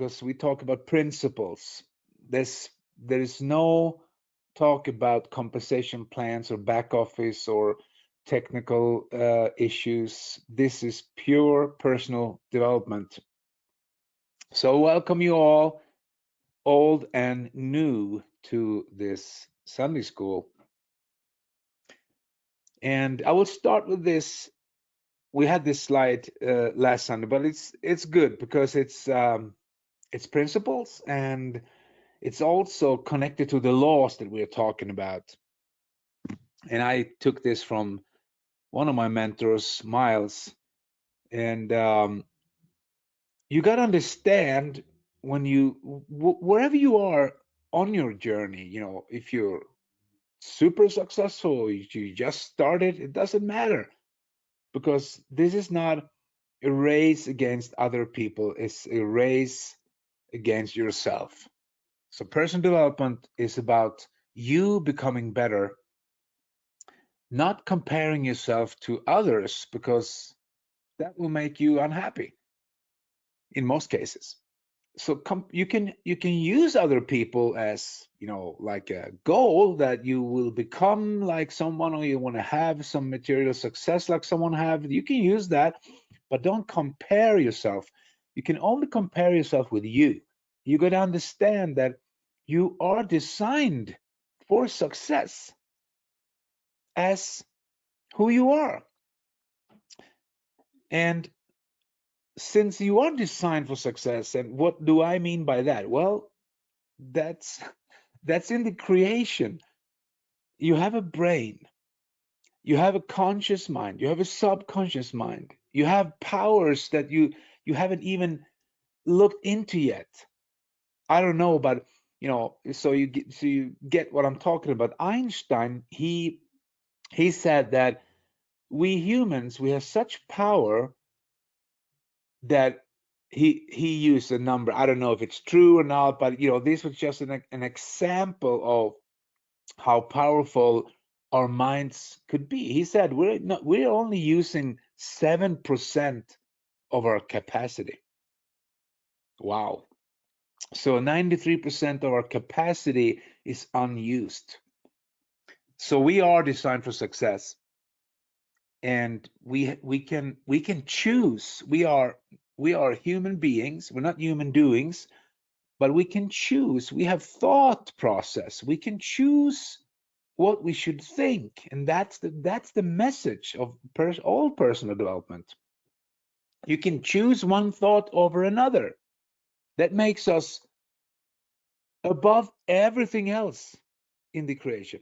because we talk about principles. There is no talk about compensation plans or back office or technical issues. This is pure personal development. So welcome you all, old and new, to this Sunday school. And I will start with this. We had this slide last Sunday, but it's good because it's principles, and it's also connected to the laws that we're talking about. And I took this from one of my mentors, Miles. And you got to understand, when wherever you are on your journey, if you're super successful, you just started, it doesn't matter, because this is not a race against other people, it's a race against yourself. So personal development is about you becoming better, not comparing yourself to others, because that will make you unhappy in most cases. So you can use other people as, like a goal, that you will become like someone, or you want to have some material success like someone have. You can use that, but don't compare yourself. You can only compare yourself with you. You got to understand that you are designed for success as who you are. And since you are designed for success, and what do I mean by that? Well, that's that's in the creation. You have a brain, you have a conscious mind, you have a subconscious mind, you have powers that you haven't even looked into yet. I don't know, but so you get what I'm talking about. Einstein, he said that we humans, we have such power that he used a number. I don't know if it's true or not, but this was just an example of how powerful our minds could be. He said we're only using 7% of our capacity. Wow. So 93% of our capacity is unused. So we are designed for success, and we can choose. We are human beings. We're not human doings, but we can choose. We have thought process. We can choose what we should think, and that's the message of all personal development. You can choose one thought over another. That makes us above everything else in the creation.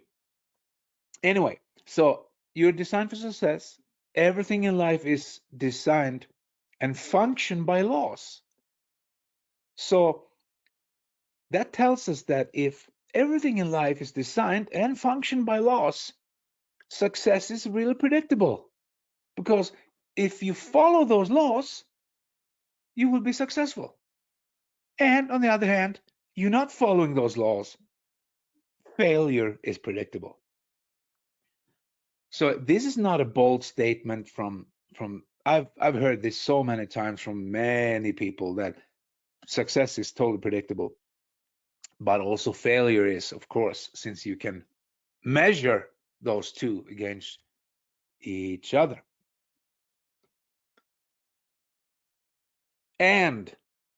Anyway, so you're designed for success. Everything in life is designed and function by laws. So that tells us that if everything in life is designed and functioned by laws, success is really predictable. Because if you follow those laws, you will be successful. And on the other hand, you're not following those laws, failure is predictable. So this is not a bold statement from I've heard this so many times from many people, that success is totally predictable, but also failure is, of course, since you can measure those two against each other. And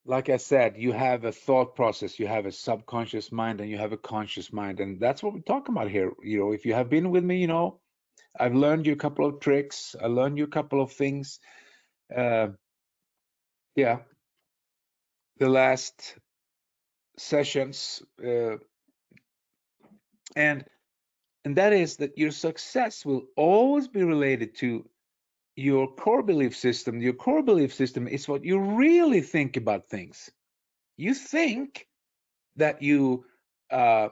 like I said, you have a thought process, you have a subconscious mind, and you have a conscious mind. And that's what we're talking about here. If you have been with me, I've learned you a couple of tricks. I learned you a couple of things. Uh, yeah, the last sessions, and that is that your success will always be related to your core belief system. Your core belief system is what you really think about things. You think that you uh,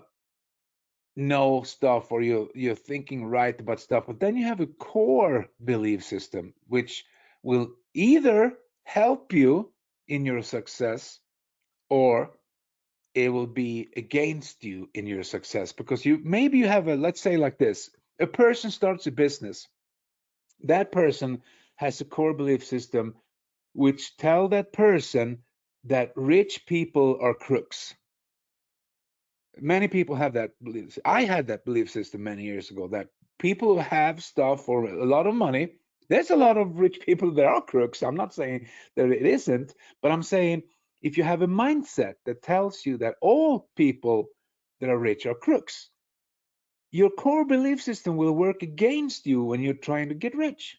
know stuff, or you're thinking right about stuff, but then you have a core belief system which will either help you in your success, or it will be against you in your success, because you have let's say like this: a person starts a business. That person has a core belief system which tell that person that rich people are crooks. Many people have that belief. I had that belief system many years ago that people who have stuff or a lot of money, there's a lot of rich people that are crooks. I'm not saying that it isn't, but I'm saying if you have a mindset that tells you that all people that are rich are crooks, your core belief system will work against you when you're trying to get rich.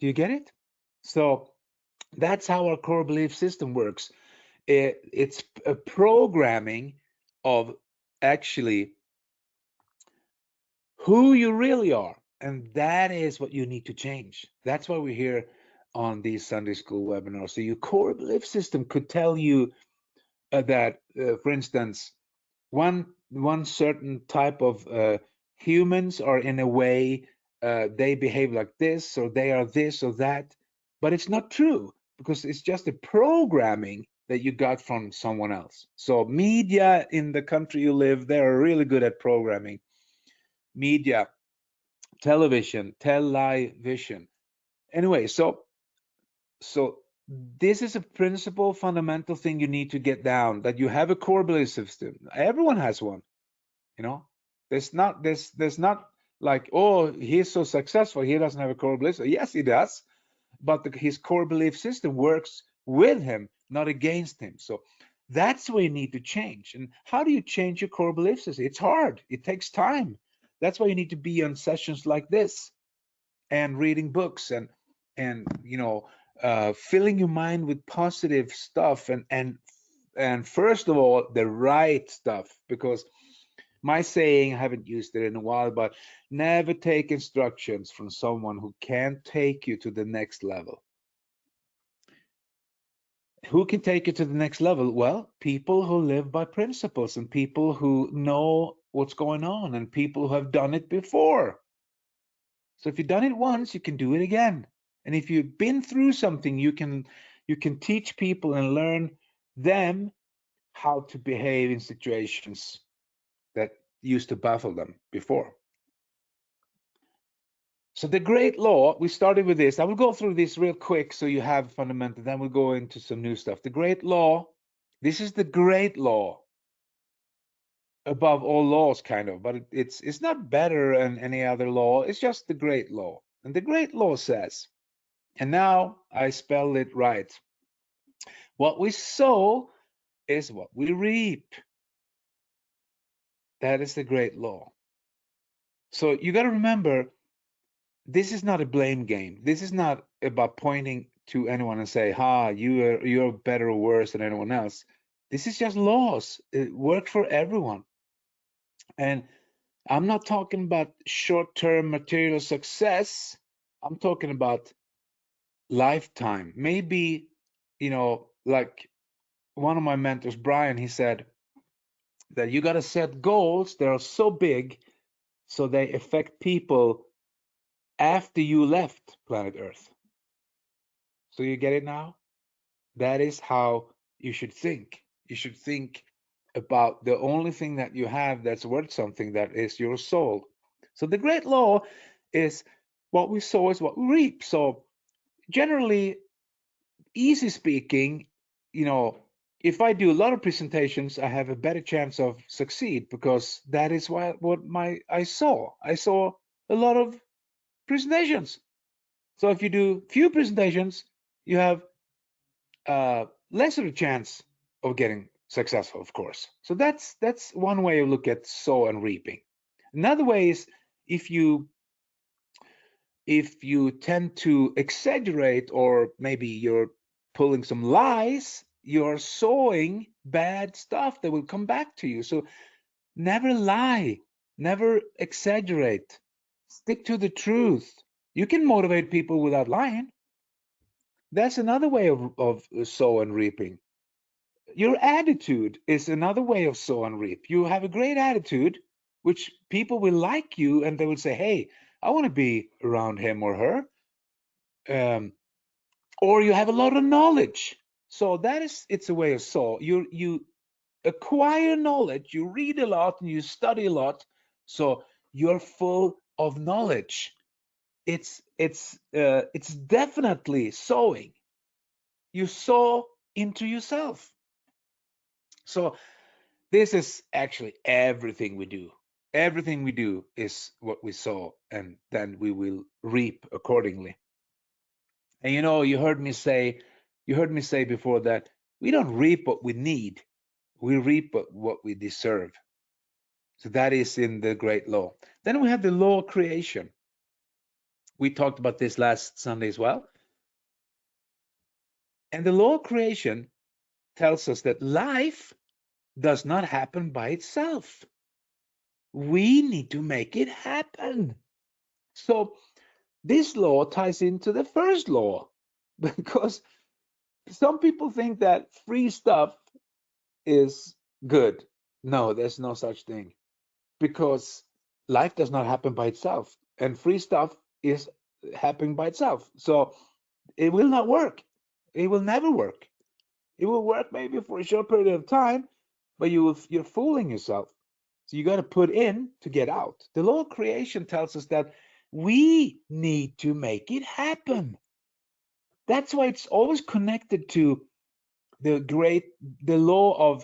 Do you get it? So that's how our core belief system works. It's a programming of actually who you really are. And that is what you need to change. That's why we're here on these Sunday school webinars. So your core belief system could tell you that, for instance, one certain type of humans are in a way, they behave like this, or they are this or that, but it's not true because it's just a programming that you got from someone else. So media in the country you live, they're really good at programming. Media, television, television. Anyway, so this is a principle, fundamental thing you need to get down, that you have a core belief system. Everyone has one. You know, there's not like, oh, he's so successful, he doesn't have a core belief system. Yes, he does, but his core belief system works with him, not against him. So that's where you need to change. And how do you change your core belief system? It's hard, it takes time. That's why you need to be on sessions like this and reading books and filling your mind with positive stuff, and first of all the right stuff, because my saying, I haven't used it in a while, but never take instructions from someone who can't take you to the next level. Who can take you to the next level? Well, people who live by principles, and people who know what's going on, and people who have done it before. So if you've done it once, you can do it again. And if you've been through something, you can teach people and learn them how to behave in situations that used to baffle them before. So the great law, we started with this. I will go through this real quick so you have fundamental, then we'll go into some new stuff. The great law, this is the great law above all laws, kind of, but it's not better than any other law. It's just the great law. And the great law says, and now I spell it right, what we sow is what we reap. That is the great law. So you got to remember, this is not a blame game. This is not about pointing to anyone and say, "Ha, you're better or worse than anyone else." This is just laws. It work for everyone. And I'm not talking about short-term material success. I'm talking about lifetime. Maybe, like one of my mentors, Brian, he said that you got to set goals that are so big so they affect people after you left planet Earth. So you get it now? That is how you should think. You should think about the only thing that you have that's worth something, that is your soul. So the great law is what we sow is what we reap. So generally, easy speaking, if I do a lot of presentations, I have a better chance of succeed, because that is what I saw. I saw a lot of presentations. So if you do few presentations, you have less of a chance of getting successful, of course. So that's one way to look at sow and reaping. Another way is if you tend to exaggerate, or maybe you're pulling some lies, you're sowing bad stuff that will come back to you. So never lie, never exaggerate, stick to the truth. You can motivate people without lying. That's another way of sow and reaping. Your attitude is another way of sow and reap. You have a great attitude, which people will like you, and they will say, "Hey, I want to be around him or her." Or you have a lot of knowledge. So it's a way of sow. You acquire knowledge. You read a lot and you study a lot. So you're full of knowledge. It's definitely sowing. You sow into yourself. So this is actually everything we do. Everything we do is what we sow, and then we will reap accordingly. And you heard me say before that we don't reap what we need, we reap what we deserve. So that is in the great law. Then we have the law of creation. We talked about this last Sunday as well. And the law of creation tells us that life does not happen by itself. We need to make it happen. So this law ties into the first law because some people think that free stuff is good. No, there's no such thing because life does not happen by itself and free stuff is happening by itself. So it will not work. It will never work. It will work maybe for a short period of time, but you're fooling yourself. So you got to put in to get out. The law of creation tells us that we need to make it happen. That's why it's always connected to the law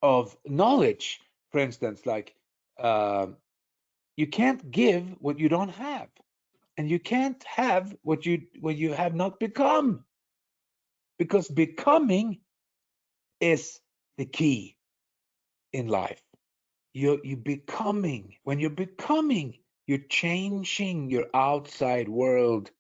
of knowledge. For instance, like uh, you can't give what you don't have, and you can't have what you have not become, because becoming is the key in life. You becoming. When you're becoming, you're changing your outside world.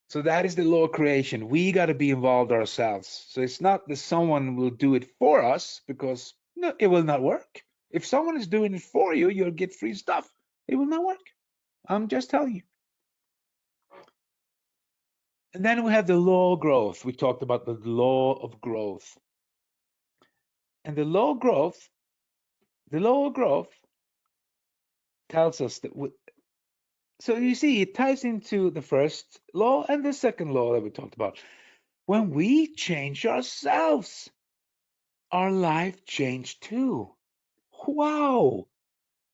So that is the law of creation. We got to be involved ourselves. So it's not that someone will do it for us, because no, it will not work. If someone is doing it for you, you'll get free stuff. It will not work. I'm just telling you. And then we have the law of growth. We talked about the law of growth. And the law of growth tells us that so you see, it ties into the first law and the second law that we talked about. When we change ourselves, our life changed too. Wow.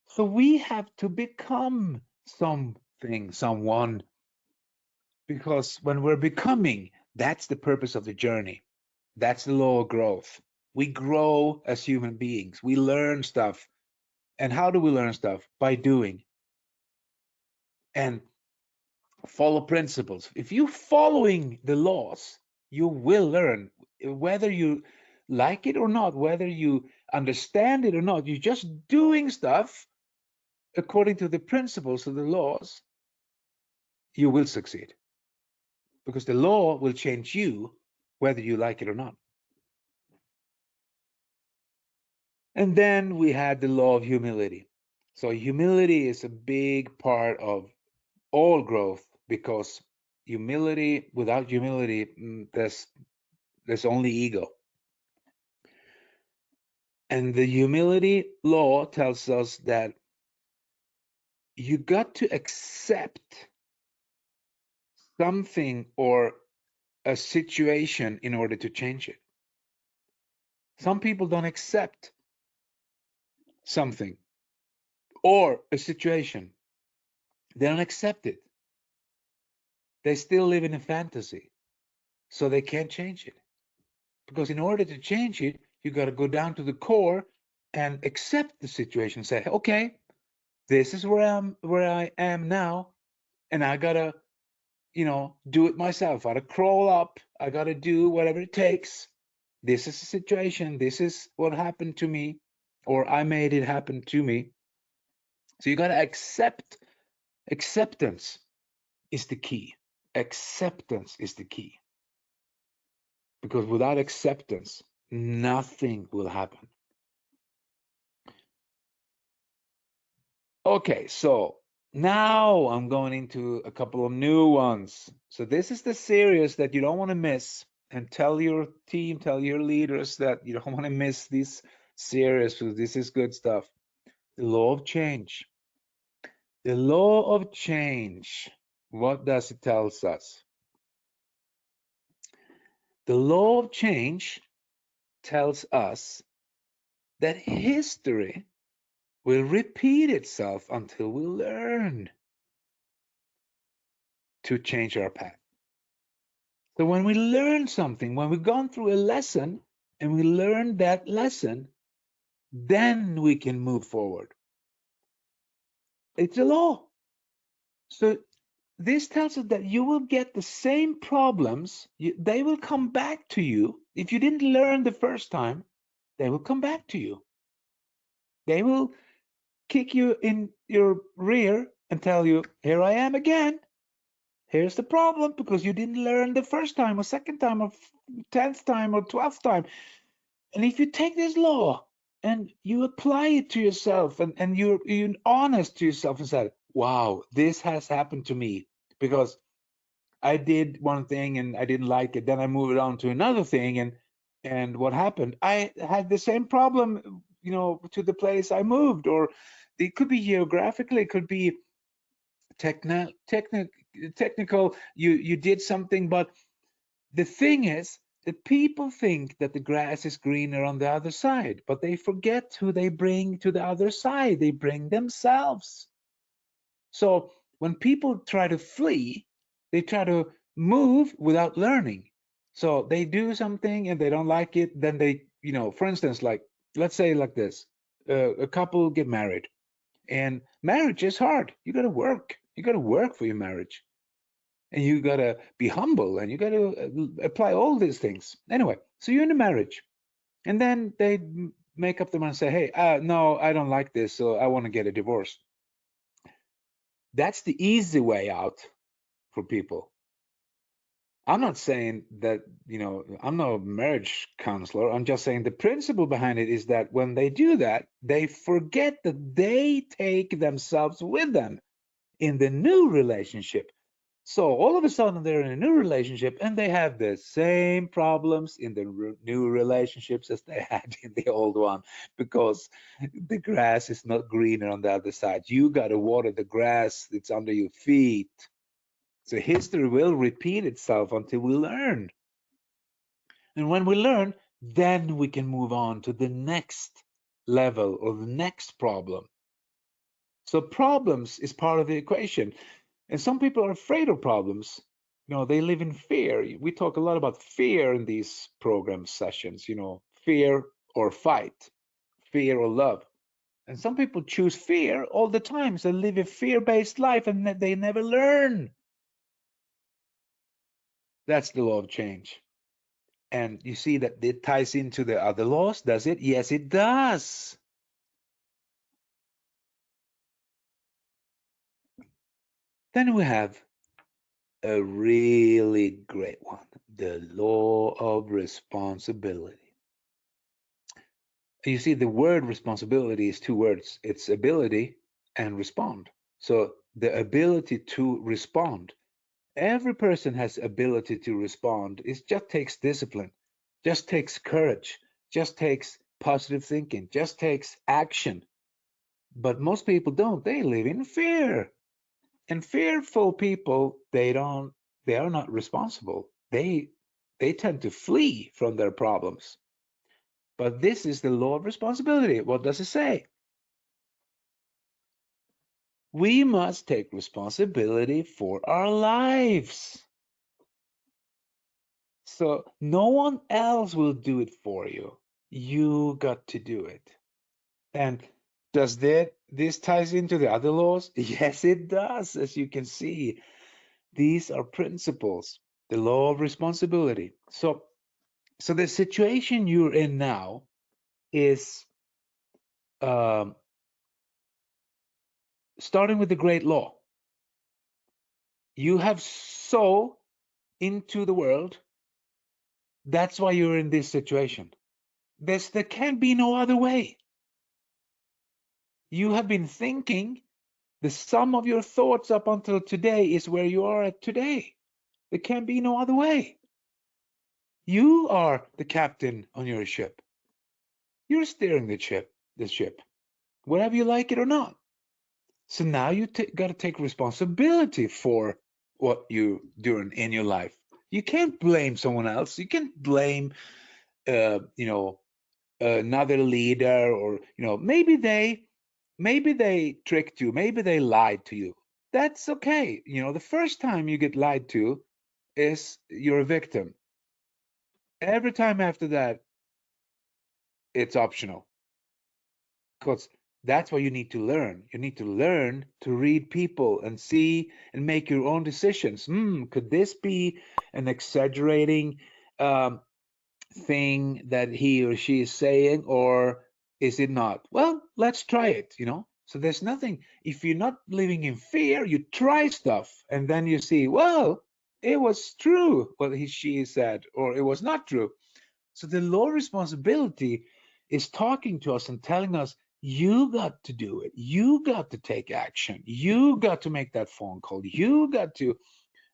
So we have to become something, someone, because when we're becoming, that's the purpose of the journey. That's the law of growth. We grow as human beings. We learn stuff. And how do we learn stuff? By doing and follow principles. If you're following the laws, you will learn, whether you like it or not, whether you understand it or not. You're just doing stuff according to the principles of the laws, you will succeed, because the law will change you whether you like it or not. And then we had the law of humility. So humility is a big part of all growth, because without humility, there's only ego. And the humility law tells us that you got to accept something or a situation in order to change it. Some people don't accept something or a situation. They don't accept it. They still live in a fantasy. So they can't change it. Because in order to change it, you got to go down to the core and accept the situation. Say, okay, this is where I am now, and I gotta, do it myself. I gotta crawl up. I gotta do whatever it takes. This is the situation. This is what happened to me, or I made it happen to me. So you gotta accept. Acceptance is the key. Acceptance is the key. Because without acceptance, nothing will happen. Okay, so now I'm going into a couple of new ones. So this is the series that you don't want to miss. And tell your team, tell your leaders that you don't want to miss this series, because this is good stuff. The law of change. The law of change. What does it tell us? The law of change tells us that history will repeat itself until we learn to change our path. So when we learn something, when we've gone through a lesson and we learn that lesson, then we can move forward. It's a law. So this tells us that you will get the same problems. They will come back to you. If you didn't learn the first time, they will come back to you. They will kick you in your rear and tell you, here I am again. Here's the problem because you didn't learn the first time or second time or 10th time or 12th time. And if you take this law and you apply it to yourself and you're honest to yourself and say, wow, this has happened to me because I did one thing and I didn't like it. Then I moved on to another thing, and what happened? I had the same problem, to the place I moved, or it could be geographically, it could be technical. You did something, but the thing is that people think that the grass is greener on the other side, but they forget who they bring to the other side. They bring themselves. So when people try to flee, they try to move without learning. So they do something and they don't like it. Then they, for instance, like, let's say like this, a couple get married and marriage is hard. You got to work. You got to work for your marriage and you got to be humble and you got to apply all these things. Anyway, so you're in a marriage and then they make up their mind and say, hey, no, I don't like this. So I want to get a divorce. That's the easy way out for people. I'm not saying that, I'm not a marriage counselor. I'm just saying the principle behind it is that when they do that, they forget that they take themselves with them in the new relationship. So all of a sudden they're in a new relationship and they have the same problems in the new relationships as they had in the old one because the grass is not greener on the other side. You got to water the grass, it's under your feet. So history will repeat itself until we learn. And when we learn, then we can move on to the next level or the next problem. So problems is part of the equation. And some people are afraid of problems. They live in fear. We talk a lot about fear in these program sessions, fear or fight, fear or love. And some people choose fear all the time. So they live a fear-based life and they never learn. That's the law of change. And you see that it ties into the other laws, does it? Yes, it does. Then we have a really great one, the law of responsibility. You see, the word responsibility is two words. It's ability and respond. So the ability to respond. Every person has ability to respond. It just takes discipline, just takes courage, just takes positive thinking, just takes action. But most people don't. They live in fear. And fearful people, they are not responsible. They tend to flee from their problems. But this is the law of responsibility. What does it say? We must take responsibility for our lives. So no one else will do it for you. You got to do it. And does this ties into the other laws? Yes, it does. As you can see, these are principles, the law of responsibility. So the situation you're in now is starting with the great law. You have sown into the world. That's why you're in this situation. There can't be no other way. You have been thinking. The sum of your thoughts up until today is where you are at today. There can't be no other way. You are the captain on your ship. You're steering the ship, whether you like it or not. So now you got to take responsibility for what you're doing in your life. You can't blame someone else. You can't blame, another leader, or maybe they tricked you, maybe they lied to you. That's okay. The first time you get lied to, is you're a victim. Every time after that, it's optional. Because that's what you need to learn. You need to learn to read people and see and make your own decisions. Could this be an exaggerating thing that he or she is saying, or is it not? Well, let's try it, So there's nothing, if you're not living in fear, you try stuff and then you see, well, it was true what she said, or it was not true. So the law of responsibility is talking to us and telling us, you got to do it. You got to take action. You got to make that phone call. You got to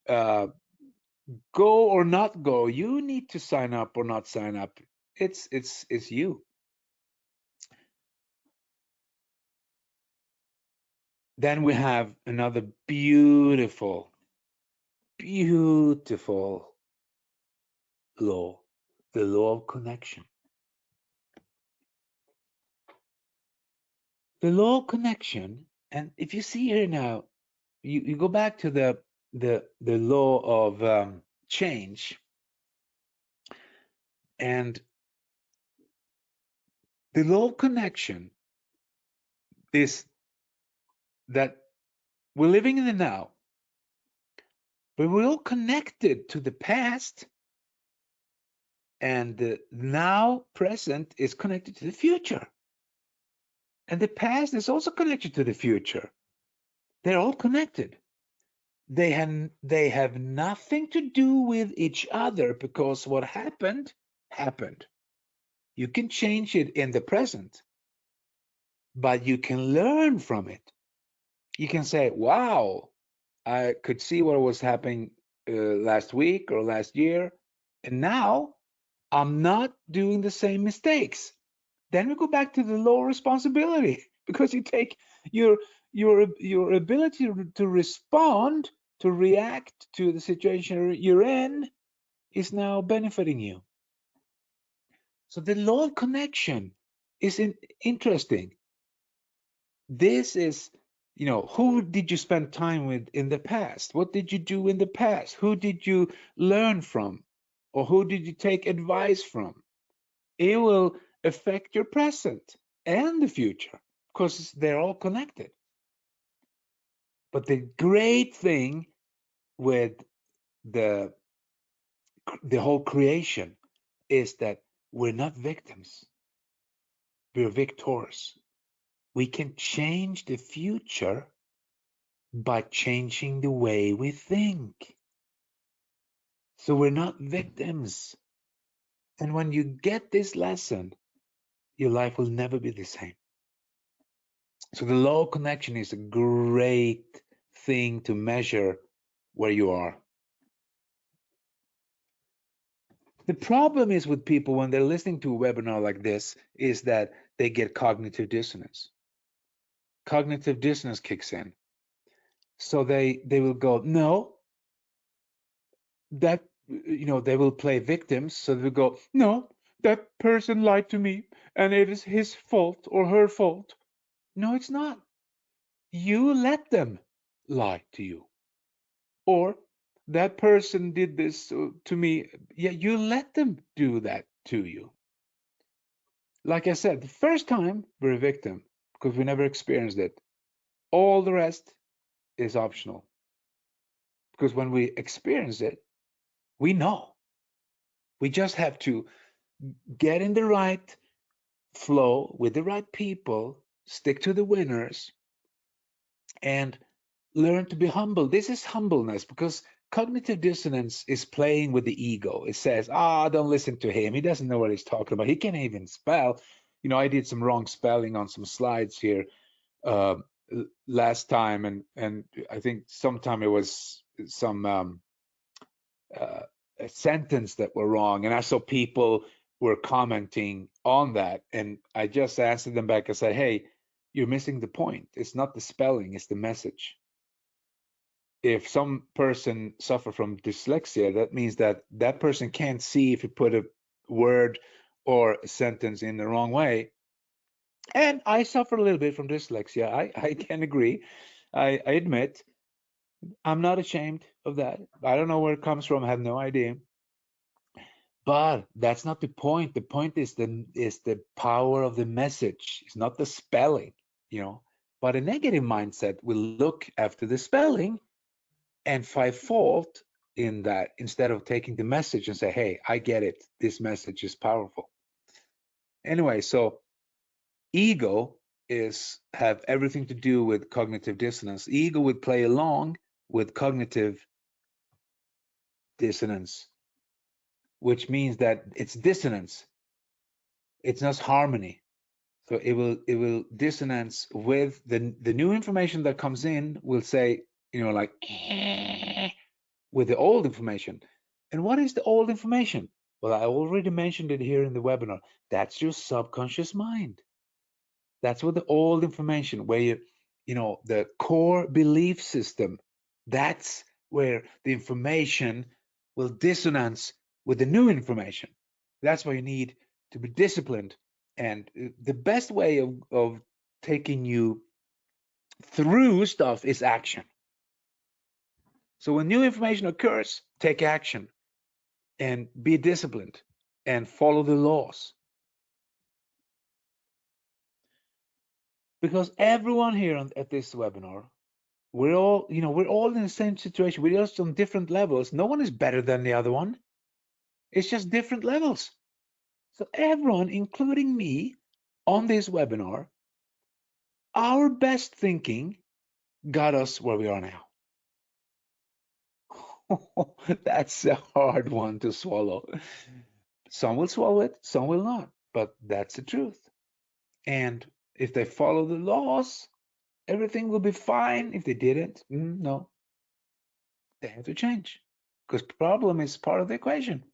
uh, go or not go. You need to sign up or not sign up. It's you. Then we have another beautiful, beautiful law, the law of connection. The law of connection, and if you see here now, you go back to the law of change, and the law of connection is that we're living in the now, but we're all connected to the past, and the now present is connected to the future, and the past is also connected to the future. They're all connected. They have nothing to do with each other, because what happened happened. You can change it in the present, but you can learn from it. You can say, wow, I could see what was happening last week or last year, and now I'm not doing the same mistakes. Then we go back to the low responsibility, because you take your ability to respond, to react to the situation you're in, is now benefiting you. So the law of connection is interesting. This is, who did you spend time with in the past? What did you do in the past? Who did you learn from? Or who did you take advice from? It will affect your present and the future, because they're all connected. But the great thing with the whole creation is that we're not victims, we're victors. We can change the future by changing the way we think. So we're not victims. And when you get this lesson, your life will never be the same. So the law of connection is a great thing to measure where you are. The problem is with people when they're listening to a webinar like this is that they get cognitive dissonance. Cognitive dissonance kicks in. So they will go, no, that, they will play victims. So they will go, no, that person lied to me and it is his fault or her fault. No, it's not. You let them lie to you. Or that person did this to me. Yeah, you let them do that to you. Like I said, the first time we're a victim because we never experienced it. All the rest is optional. Because when we experience it, we know. We just have to get in the right flow with the right people, stick to the winners, and learn to be humble. This is humbleness, because cognitive dissonance is playing with the ego. It says, don't listen to him. He doesn't know what he's talking about. He can't even spell. I did some wrong spelling on some slides here uh, last time, and I think sometime it was some a sentence that were wrong, and I saw people were commenting on that, and I just answered them back. I said, hey, you're missing the point. It's not the spelling, it's the message. If some person suffer from dyslexia, that means that that person can't see if you put a word or a sentence in the wrong way. And I suffer a little bit from dyslexia. I can agree. I admit. I'm not ashamed of that. I don't know where it comes from. I have no idea. But that's not the point. The point is the power of the message. It's not the spelling, you know. But a negative mindset will look after the spelling and find fault in that instead of taking the message and say, hey, I get it. This message is powerful. Anyway, so ego is have everything to do with cognitive dissonance. Ego would play along with cognitive dissonance, which means that it's dissonance. It's not harmony. So it will dissonance with the new information that comes in will say, like with the old information. And what is the old information? Well, I already mentioned it here in the webinar. That's your subconscious mind. That's what the old information, where the core belief system, that's where the information will dissonance with the new information. That's why you need to be disciplined. And the best way of taking you through stuff is action. So when new information occurs, take action and be disciplined and follow the laws. Because everyone here at this webinar, we're all in the same situation. We're just on different levels. No one is better than the other one. It's just different levels. So everyone, including me, on this webinar, our best thinking got us where we are now. That's a hard one to swallow. Some will swallow it, some will not, but that's the truth. And if they follow the laws, everything will be fine. If they didn't, no, they have to change because problem is part of the equation.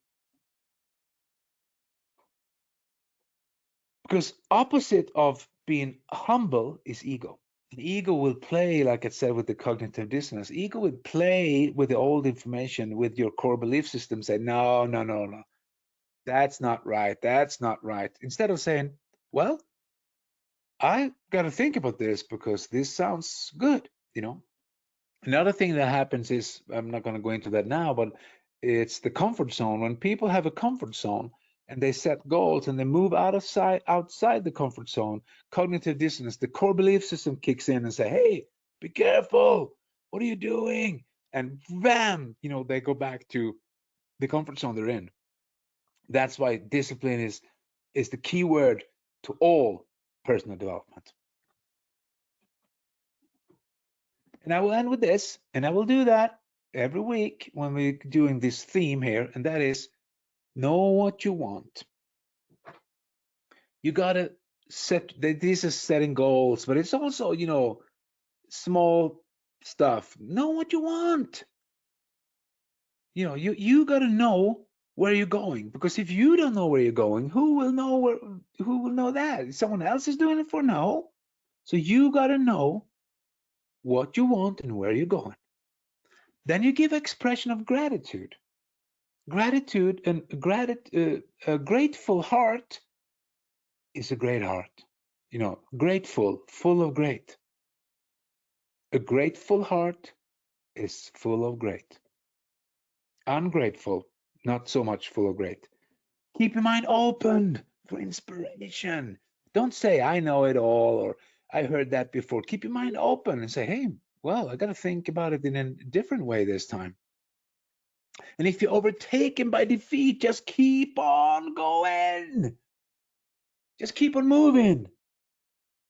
Because opposite of being humble is ego. And ego will play, like I said, with the cognitive dissonance. Ego will play with the old information, with your core belief system, say, no, no, no, no, that's not right. That's not right. Instead of saying, well, I got to think about this because this sounds good, Another thing that happens is, I'm not going to go into that now, but it's the comfort zone. When people have a comfort zone and they set goals and they move outside the comfort zone, cognitive dissonance, the core belief system kicks in and say, hey, be careful. What are you doing? And bam, they go back to the comfort zone they're in. That's why discipline is the key word to all personal development. And I will end with this, and I will do that every week when we're doing this theme here, and that is know what you want. You got to set, this is setting goals, but it's also, small stuff. Know what you want. You got to know where you're going, because if you don't know where you're going, who will know that? Someone else is doing it for now. So you got to know what you want and where you're going. Then you give expression of gratitude. Gratitude and a grateful heart is a great heart. Grateful, full of great. A grateful heart is full of great. Ungrateful, not so much full of great. Keep your mind open for inspiration. Don't say, I know it all, or I heard that before. Keep your mind open and say, hey, well, I got to think about it in a different way this time. And if you're overtaken by defeat, just keep on going. Just keep on moving.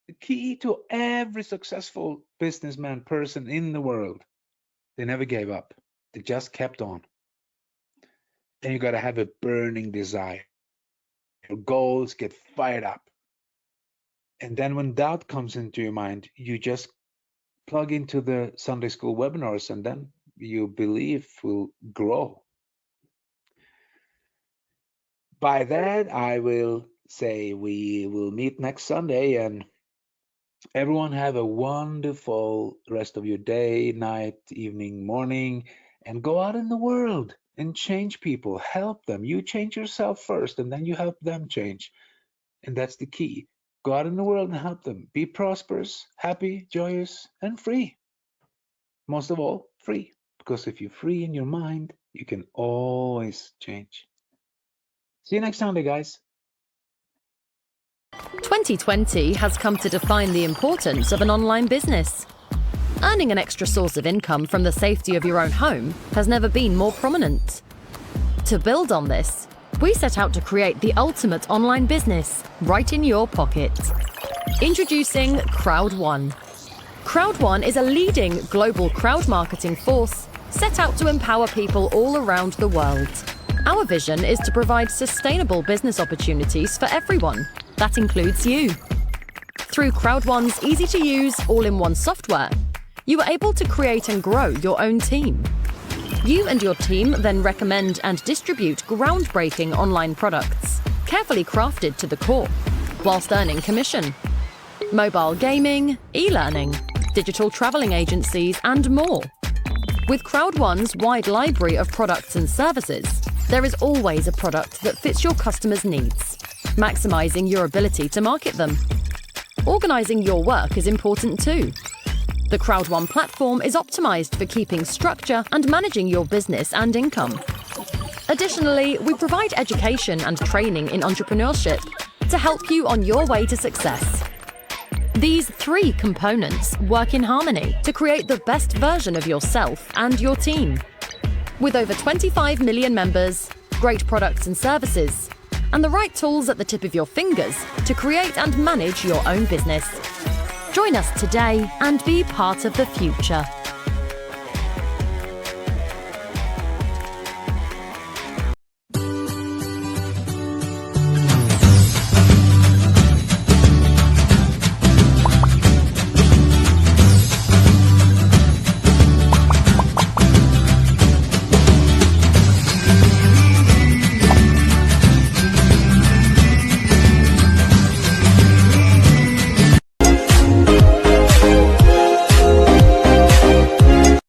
The key to every successful businessman, person in the world, they never gave up. They just kept on. And you got to have a burning desire. Your goals get fired up. And then when doubt comes into your mind, you just plug into the Sunday school webinars, and then your belief will grow. By that, I will say we will meet next Sunday, and everyone have a wonderful rest of your day, night, evening, morning, and go out in the world and change people, help them. You change yourself first, and then you help them change. And that's the key. Go out in the world and help them. Be prosperous, happy, joyous, and free. Most of all, free. Because if you're free in your mind, you can always change. See you next Sunday, guys. 2020 has come to define the importance of an online business. Earning an extra source of income from the safety of your own home has never been more prominent. To build on this, we set out to create the ultimate online business right in your pocket. Introducing Crowd1. Crowd1 is a leading global crowd marketing force set out to empower people all around the world. Our vision is to provide sustainable business opportunities for everyone. That includes you. Through Crowd1's easy-to-use, all-in-one software, you are able to create and grow your own team. You and your team then recommend and distribute groundbreaking online products, carefully crafted to the core, whilst earning commission. Mobile gaming, e-learning, digital traveling agencies, and more. With Crowd1's wide library of products and services, there is always a product that fits your customers' needs, maximizing your ability to market them. Organizing your work is important too. The Crowd1 platform is optimized for keeping structure and managing your business and income. Additionally, we provide education and training in entrepreneurship to help you on your way to success. These three components work in harmony to create the best version of yourself and your team. With over 25 million members, great products and services, and the right tools at the tip of your fingers to create and manage your own business. Join us today and be part of the future.